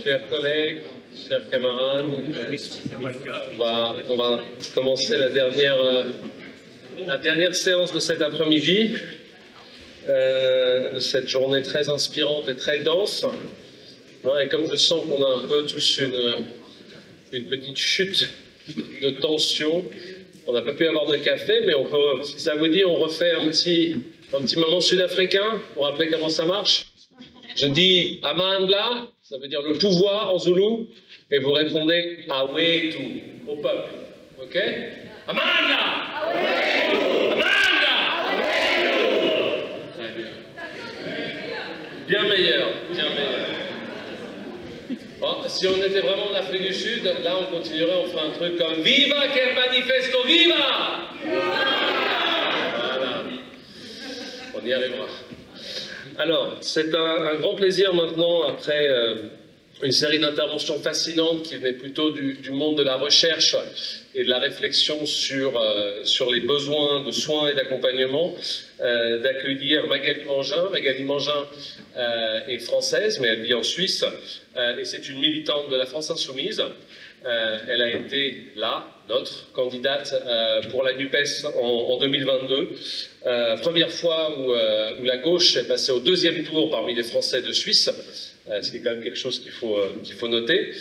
Chers collègues, chers camarades, on va commencer la dernière séance de cet après-midi, cette journée très inspirante et très dense. Et comme je sens qu'on a un peu tous une petite chute de tension, on n'a pas pu avoir de café, mais on peut, si ça vous dit, on refait un petit moment sud-africain pour rappeler comment ça marche. Je dis Amandla, ça veut dire le pouvoir en zoulou, et vous répondez Awetu, au peuple. Ok? Amandla! Awetu! Amandla! Awetu! Très bien. Bien meilleur, bien meilleur. Bon, si on était vraiment en Afrique du Sud, là on continuerait, on ferait un truc comme Viva quel manifesto, viva! Voilà. On y arrivera. Alors, c'est un grand plaisir maintenant, après une série d'interventions fascinantes qui venaient plutôt du monde de la recherche et de la réflexion sur les besoins de soins et d'accompagnement, d'accueillir Magali Mangin. Magali Mangin est française, mais elle vit en Suisse, et c'est une militante de la France Insoumise. Elle a été notre candidate pour la NUPES en 2022. Première fois où la gauche est passée au deuxième tour parmi les Français de Suisse, ce qui est quand même quelque chose qu'il faut noter.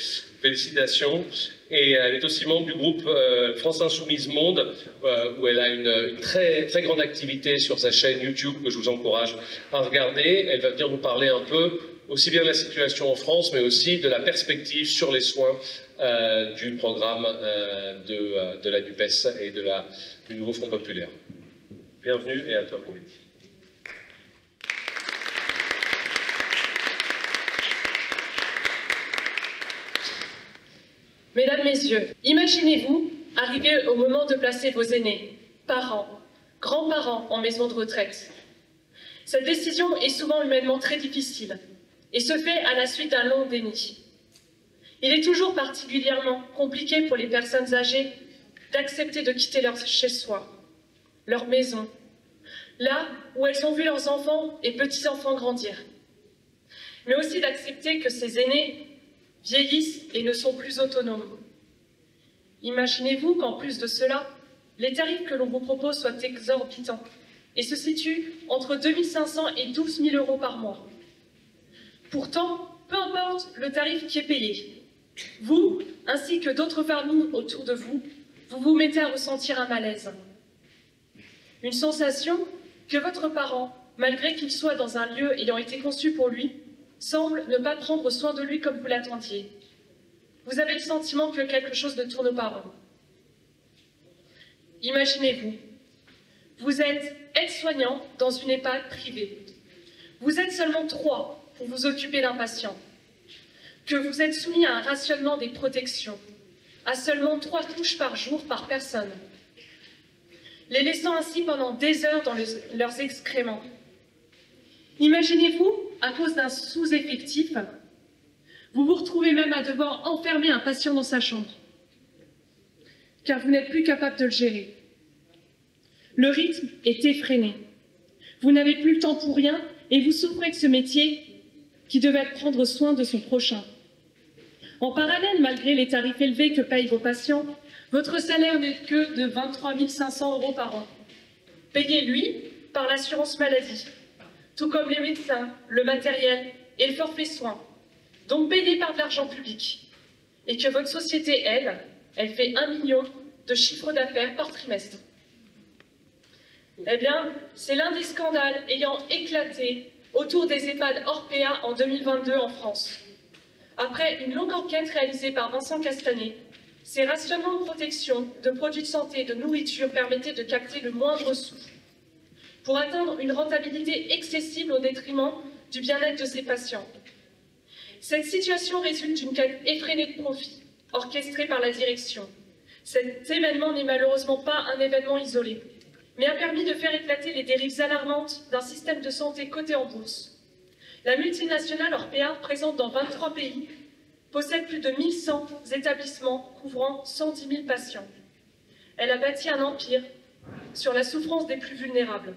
Félicitations. Et elle est aussi membre du groupe France Insoumise Monde, où elle a une très, très grande activité sur sa chaîne YouTube que je vous encourage à regarder. Elle va venir nous parler un peu aussi bien de la situation en France, mais aussi de la perspective sur les soins du programme de la NUPES et du nouveau Front Populaire. Bienvenue et à toi, Pauline. Mesdames, Messieurs, imaginez-vous arriver au moment de placer vos aînés, parents, grands-parents en maison de retraite. Cette décision est souvent humainement très difficile et se fait à la suite d'un long déni. Il est toujours particulièrement compliqué pour les personnes âgées d'accepter de quitter leur chez-soi, leur maison, là où elles ont vu leurs enfants et petits-enfants grandir, mais aussi d'accepter que ces aînés vieillissent et ne sont plus autonomes. Imaginez-vous qu'en plus de cela, les tarifs que l'on vous propose soient exorbitants et se situent entre 2 500 et 12 000 euros par mois. Pourtant, peu importe le tarif qui est payé, vous, ainsi que d'autres familles autour de vous, vous vous mettez à ressentir un malaise. Une sensation que votre parent, malgré qu'il soit dans un lieu ayant été conçu pour lui, semble ne pas prendre soin de lui comme vous l'attendiez. Vous avez le sentiment que quelque chose ne tourne pas rond. Imaginez-vous, vous êtes aide-soignant dans une EHPAD privée. Vous êtes seulement 3 pour vous occuper d'un patient. Que vous êtes soumis à un rationnement des protections, à seulement 3 touches par jour par personne, les laissant ainsi pendant des heures dans leurs excréments. Imaginez-vous, à cause d'un sous-effectif, vous vous retrouvez même à devoir enfermer un patient dans sa chambre, car vous n'êtes plus capable de le gérer. Le rythme est effréné. Vous n'avez plus le temps pour rien et vous souffrez de ce métier qui devait prendre soin de son prochain. En parallèle, malgré les tarifs élevés que payent vos patients, votre salaire n'est que de 23 500 euros par an, payé, lui, par l'assurance maladie, tout comme les médecins, le matériel et le forfait soins, donc payés par de l'argent public, et que votre société, elle fait 1 million de chiffre d'affaires par trimestre. Eh bien, c'est l'un des scandales ayant éclaté autour des EHPAD Orpea en 2022 en France. Après une longue enquête réalisée par Vincent Castanet, ces rationnements de protection, de produits de santé et de nourriture permettaient de capter le moindre sou pour atteindre une rentabilité excessive au détriment du bien-être de ces patients. Cette situation résulte d'une quête effrénée de profit, orchestrée par la direction. Cet événement n'est malheureusement pas un événement isolé, mais a permis de faire éclater les dérives alarmantes d'un système de santé coté en bourse. La multinationale Orpea, présente dans 23 pays, possède plus de 1100 établissements couvrant 110 000 patients. Elle a bâti un empire sur la souffrance des plus vulnérables.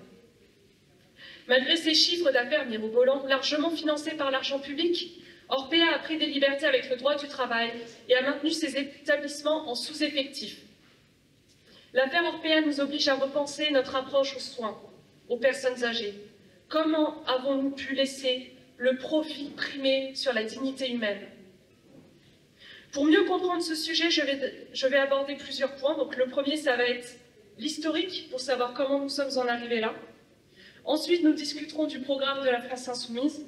Malgré ces chiffres d'affaires mirobolants, largement financés par l'argent public, Orpea a pris des libertés avec le droit du travail et a maintenu ses établissements en sous-effectif. L'affaire Orpea nous oblige à repenser notre approche aux soins, aux personnes âgées. Comment avons-nous pu laisser le profit primer sur la dignité humaine? Pour mieux comprendre ce sujet, je vais aborder plusieurs points. Donc, le premier, ça va être l'historique, pour savoir comment nous sommes en arrivés là. Ensuite, nous discuterons du programme de la France Insoumise,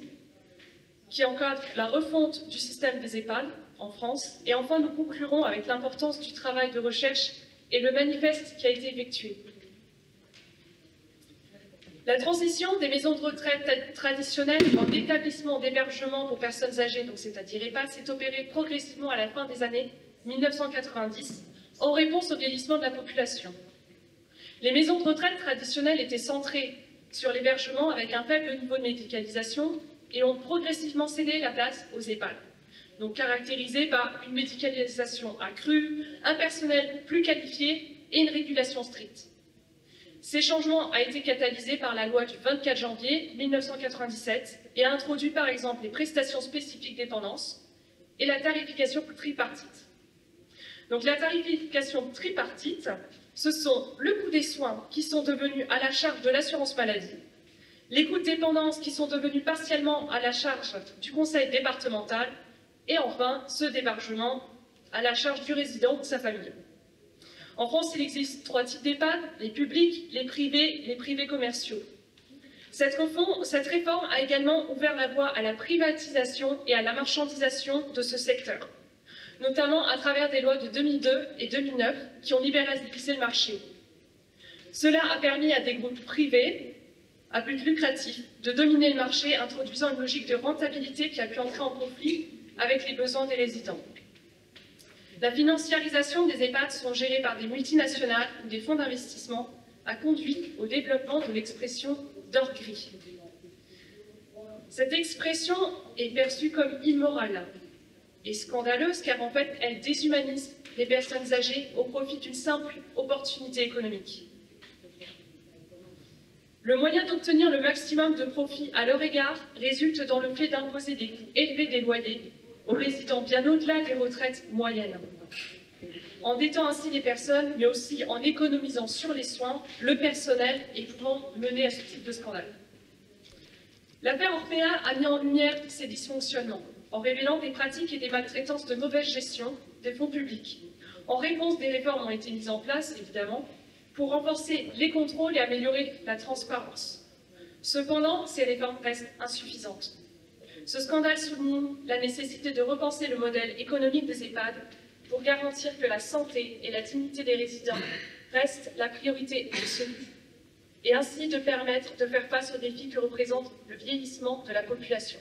qui encadre la refonte du système des EHPAD en France. Et enfin, nous conclurons avec l'importance du travail de recherche et le manifeste qui a été effectué. La transition des maisons de retraite traditionnelles en établissements d'hébergement pour personnes âgées, donc c'est-à-dire EHPAD, s'est opérée progressivement à la fin des années 1990, en réponse au vieillissement de la population. Les maisons de retraite traditionnelles étaient centrées sur l'hébergement avec un faible niveau de médicalisation et ont progressivement cédé la place aux EHPAD, donc caractérisées par une médicalisation accrue, un personnel plus qualifié et une régulation stricte. Ces changements ont été catalysés par la loi du 24 janvier 1997 et a introduit par exemple les prestations spécifiques dépendance et la tarification tripartite. Donc la tarification tripartite, ce sont le coût des soins qui sont devenus à la charge de l'assurance maladie, les coûts de dépendance qui sont devenus partiellement à la charge du conseil départemental et enfin ceux d'hébergement à la charge du résident ou de sa famille. En France, il existe 3 types d'EHPAD, les publics, les privés commerciaux. Cette réforme a également ouvert la voie à la privatisation et à la marchandisation de ce secteur, notamment à travers des lois de 2002 et 2009 qui ont libéralisé le marché. Cela a permis à des groupes privés, à but lucratif, de dominer le marché, introduisant une logique de rentabilité qui a pu entrer en conflit avec les besoins des résidents. La financiarisation des EHPAD sont gérées par des multinationales ou des fonds d'investissement a conduit au développement de l'expression d'or gris. Cette expression est perçue comme immorale et scandaleuse car en fait elle déshumanise les personnes âgées au profit d'une simple opportunité économique. Le moyen d'obtenir le maximum de profit à leur égard résulte dans le fait d'imposer des coûts élevés des loyers aux résidents bien au-delà des retraites moyennes, en détendant ainsi les personnes, mais aussi en économisant sur les soins, le personnel et pouvant mener à ce type de scandale. L'affaire Orpea a mis en lumière ces dysfonctionnements, en révélant des pratiques et des maltraitances de mauvaise gestion des fonds publics. En réponse, des réformes ont été mises en place, évidemment, pour renforcer les contrôles et améliorer la transparence. Cependant, ces réformes restent insuffisantes. Ce scandale souligne la nécessité de repenser le modèle économique des EHPAD pour garantir que la santé et la dignité des résidents restent la priorité absolue et ainsi de permettre de faire face aux défis que représente le vieillissement de la population.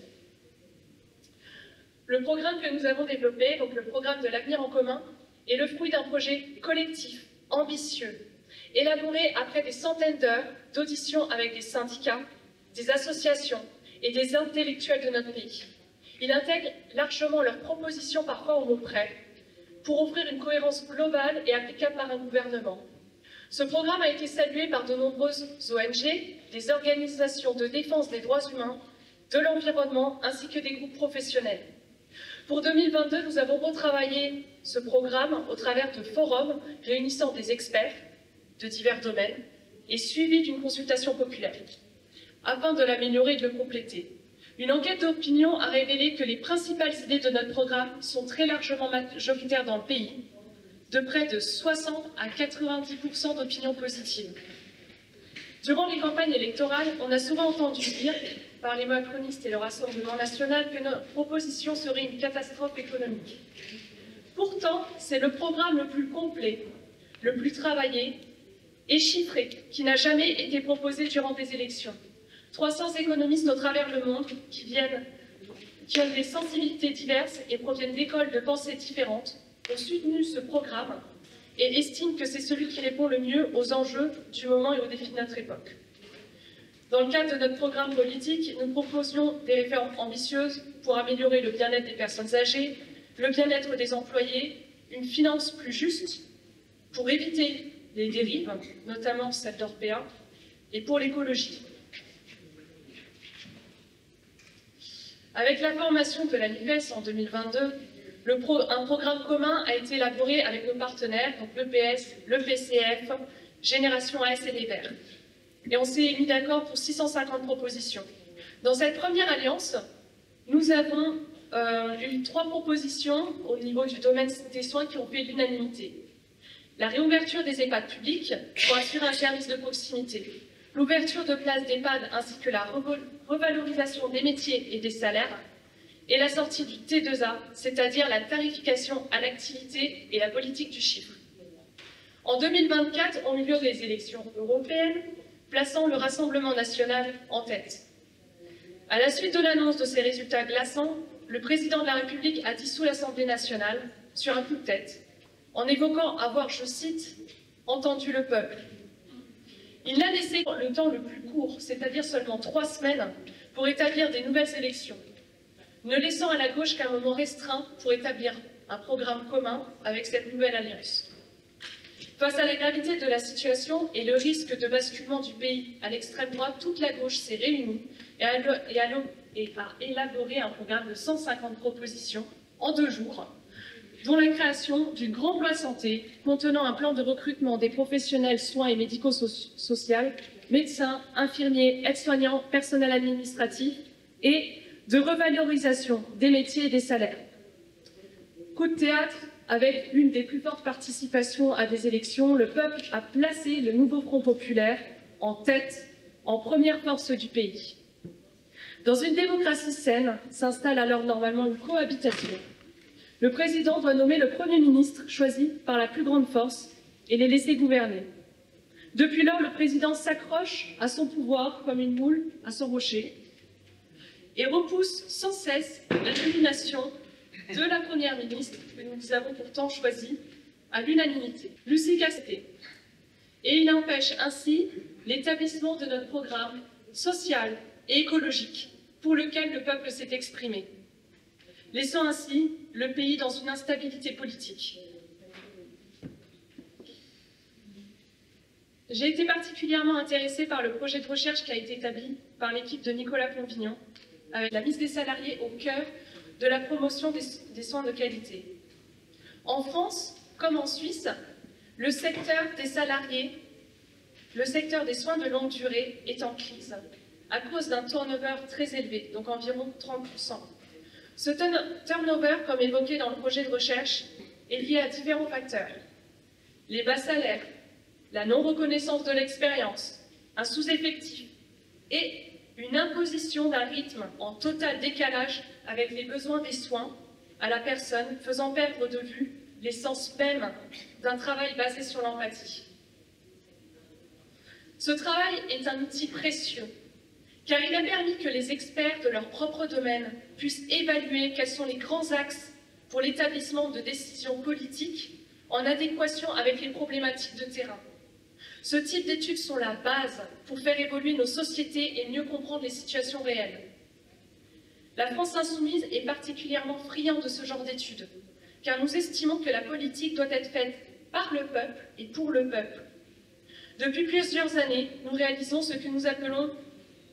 Le programme que nous avons développé, donc le programme de l'avenir en commun, est le fruit d'un projet collectif, ambitieux, élaboré après des centaines d'heures d'auditions avec des syndicats, des associations, et des intellectuels de notre pays. Il intègre largement leurs propositions, parfois au mot près, pour offrir une cohérence globale et applicable par un gouvernement. Ce programme a été salué par de nombreuses ONG, des organisations de défense des droits humains, de l'environnement, ainsi que des groupes professionnels. Pour 2022, nous avons retravaillé ce programme au travers de forums réunissant des experts de divers domaines et suivis d'une consultation populaire, afin de l'améliorer et de le compléter. Une enquête d'opinion a révélé que les principales idées de notre programme sont très largement majoritaires dans le pays, de près de 60 à 90% d'opinions positives. Durant les campagnes électorales, on a souvent entendu dire, par les macronistes et le Rassemblement national, que notre proposition serait une catastrophe économique. Pourtant, c'est le programme le plus complet, le plus travaillé et chiffré qui n'a jamais été proposé durant des élections. 300 économistes au travers le monde qui ont des sensibilités diverses et proviennent d'écoles de pensée différentes, ont soutenu ce programme et estiment que c'est celui qui répond le mieux aux enjeux du moment et aux défis de notre époque. Dans le cadre de notre programme politique, nous proposions des réformes ambitieuses pour améliorer le bien-être des personnes âgées, le bien-être des employés, une finance plus juste pour éviter les dérives, notamment celle d'Orpea, et pour l'écologie. Avec la formation de la NUPES en 2022, un programme commun a été élaboré avec nos partenaires, donc l'EPS, le PCF, Génération AS et les Verts. Et on s'est mis d'accord pour 650 propositions. Dans cette première alliance, nous avons eu 3 propositions au niveau du domaine des soins qui ont fait l'unanimité. La réouverture des EHPAD publics pour assurer un service de proximité, l'ouverture de places d'EHPAD ainsi que la revalorisation des métiers et des salaires, et la sortie du T2A, c'est-à-dire la tarification à l'activité et la politique du chiffre. En 2024 ont eu lieu les élections européennes, plaçant le Rassemblement national en tête. À la suite de l'annonce de ces résultats glaçants, le président de la République a dissous l'Assemblée nationale sur un coup de tête, en évoquant avoir, je cite, « entendu le peuple ». Il n'a laissé le temps le plus court, c'est-à-dire seulement 3 semaines, pour établir des nouvelles élections, ne laissant à la gauche qu'un moment restreint pour établir un programme commun avec cette nouvelle alliance. Face à la gravité de la situation et le risque de basculement du pays à l'extrême droite, toute la gauche s'est réunie et a élaboré un programme de 150 propositions en 2 jours, dont la création d'une grande loi santé contenant un plan de recrutement des professionnels soins et médico-sociaux, médecins, infirmiers, aides-soignants, personnel administratif et de revalorisation des métiers et des salaires. Coup de théâtre, avec l'une des plus fortes participations à des élections, le peuple a placé le nouveau Front populaire en tête, en première force du pays. Dans une démocratie saine, s'installe alors normalement une cohabitation. Le président doit nommer le Premier ministre choisi par la plus grande force et les laisser gouverner. Depuis lors, le président s'accroche à son pouvoir comme une moule à son rocher et repousse sans cesse la nomination de la Première ministre que nous avons pourtant choisie à l'unanimité, Lucie Castet. Et il empêche ainsi l'établissement de notre programme social et écologique pour lequel le peuple s'est exprimé, laissant ainsi le pays dans une instabilité politique. J'ai été particulièrement intéressée par le projet de recherche qui a été établi par l'équipe de Nicolas Pompignan, avec la mise des salariés au cœur de la promotion des soins de qualité. En France, comme en Suisse, le secteur des salariés, le secteur des soins de longue durée est en crise, à cause d'un turnover très élevé, donc environ 30%. Ce turnover, comme évoqué dans le projet de recherche, est lié à différents facteurs. Les bas salaires, la non-reconnaissance de l'expérience, un sous-effectif et une imposition d'un rythme en total décalage avec les besoins des soins à la personne, faisant perdre de vue l'essence même d'un travail basé sur l'empathie. Ce travail est un outil précieux, car il a permis que les experts de leur propre domaine puissent évaluer quels sont les grands axes pour l'établissement de décisions politiques en adéquation avec les problématiques de terrain. Ce type d'études sont la base pour faire évoluer nos sociétés et mieux comprendre les situations réelles. La France insoumise est particulièrement friande de ce genre d'études, car nous estimons que la politique doit être faite par le peuple et pour le peuple. Depuis plusieurs années, nous réalisons ce que nous appelons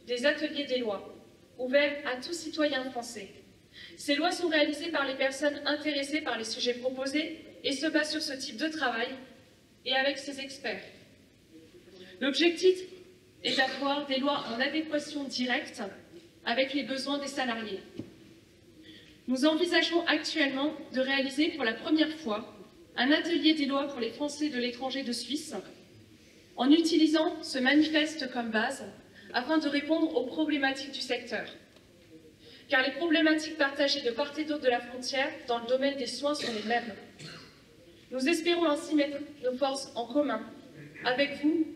des ateliers des lois, ouverts à tous citoyens français. Ces lois sont réalisées par les personnes intéressées par les sujets proposés et se basent sur ce type de travail et avec ses experts. L'objectif est d'avoir des lois en adéquation directe avec les besoins des salariés. Nous envisageons actuellement de réaliser pour la première fois un atelier des lois pour les Français de l'étranger de Suisse, en utilisant ce manifeste comme base afin de répondre aux problématiques du secteur. Car les problématiques partagées de part et d'autre de la frontière dans le domaine des soins sont les mêmes. Nous espérons ainsi mettre nos forces en commun avec vous,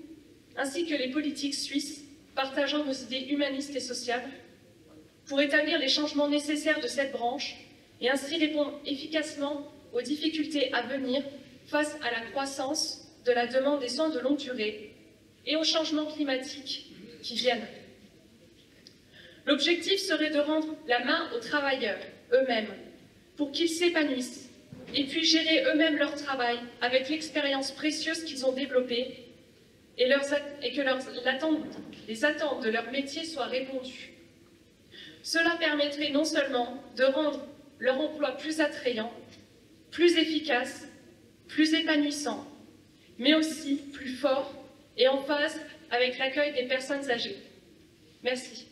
ainsi que les politiques suisses partageant nos idées humanistes et sociales, pour établir les changements nécessaires de cette branche et ainsi répondre efficacement aux difficultés à venir face à la croissance de la demande des soins de longue durée et aux changements climatiques qui viennent. L'objectif serait de rendre la main aux travailleurs eux-mêmes pour qu'ils s'épanouissent et puissent gérer eux-mêmes leur travail avec l'expérience précieuse qu'ils ont développée et que les attentes de leur métier soient répondues. Cela permettrait non seulement de rendre leur emploi plus attrayant, plus efficace, plus épanouissant, mais aussi plus fort et en phase avec l'accueil des personnes âgées. Merci.